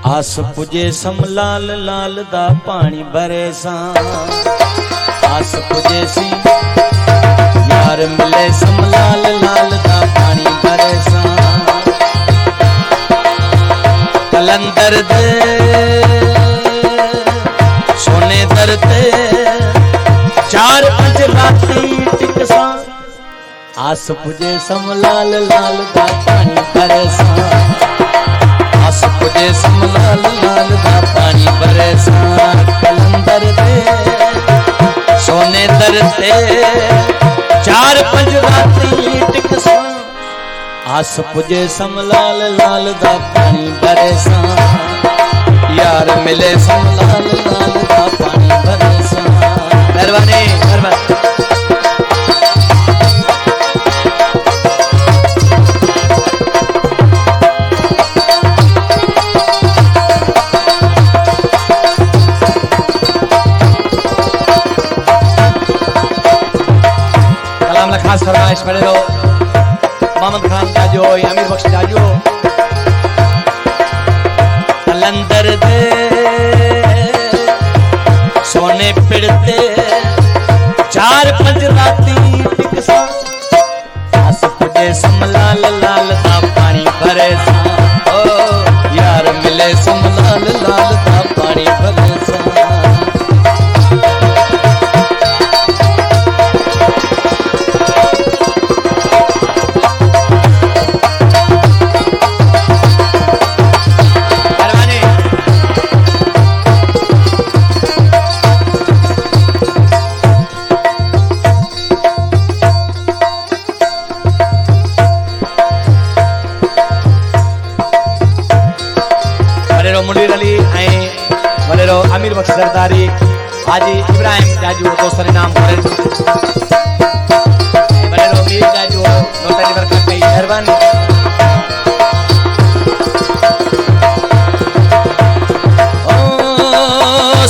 आस पुजे सम लाल लाल दा पानी भरे सा। आस पुजे सी यार मिले सम लाल लाल दा पानी भरे सा। कलंदर दे सोने दरते चार पंज राती टिकसा। आस पुजे सम लाल लाल दा पानी भरे सा। आस पुजे सम लाल लाल दा पानी भरे सा। कलंदर दे सोने दरते चार पंज राती टिकसा। आस पुजे सम लाल लाल दा पानी भरे सा। यार मिले सम लाल लाल दा पानी भरे सा। मेहरबानी मेहरबानी। खास फरमाइश बड़े रो मोहम्मद खान जाजो अमीर बख्श जाजो। कलंदर दे सोने पिड़ते चार पंज राती टिकसा। आस पुजे सम लाल लाल दा पानी भरे सा। ओ यार मिले सम लाल लाल दा पानी भरे सा। मुनीर अली वलेरो अमीर बख्श सरदारी हाजी इब्राहिम जाजू दोस्तन नाम करे Valero Mir Jaju notary work कई मेहरबानी। ओ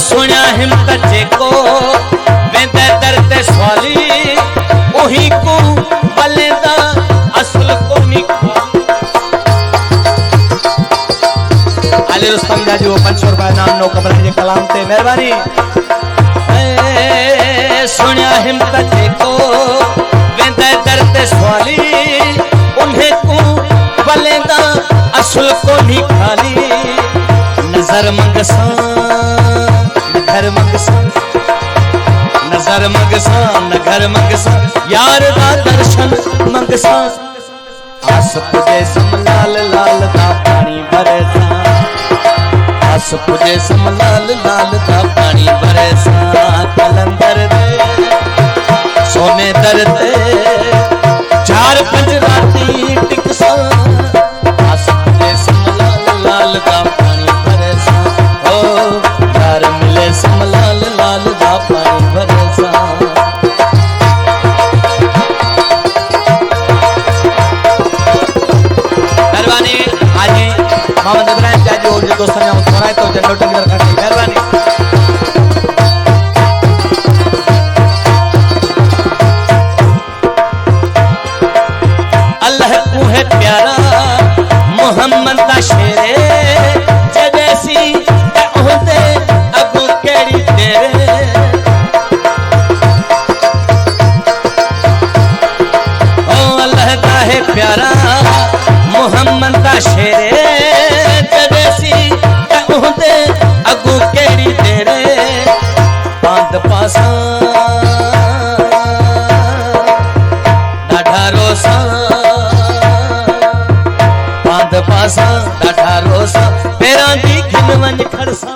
सोना हिम्मत जेको वेंदे दरते स्वाली ओही को बलेदा असल को निखा। रुस्तम जाजू 500 रुपए नाम नो कबल के कलाम ते मेहरबानी। सुनिया हिम्मत को वेंदे दरते स्वाली उन्हें को बलेदा असल को नहीं खाली। नजर मंगसा घर मंगसा नजर मंगसा घर मंगसा यार दा दर्शन मंगसा। आस पुजे सम लाल लाल दा पानी भरे सा। आस पुजे सम लाल लाल दा पानी भरे सा। कलंदर दे सोने दरते चार पंज राती टिकसा। आस पुजे सम लाल लाल दा पानी भरे सा। ओ यार मिले सम लाल लाल दा पानी भरे सा। मेहरबानी हाजी मोहम्मद इब्राहिम जाजू और दोस्तों ने सुनाए तो जनोटन कर करके मेहरबानी। अल्लाह को है प्यारा मोहम्मद दा शेरे जैसी ओहदे अगू केड़ी तेरे। ओ अल्लाह का है प्यारा मोहम्मद दा शेरे अगू केड़ी तेरे। पांद पासा डाढ़ा रोसा पांद पासा डाढ़ा रोसा पेरां दी घिन वंज खड़सा।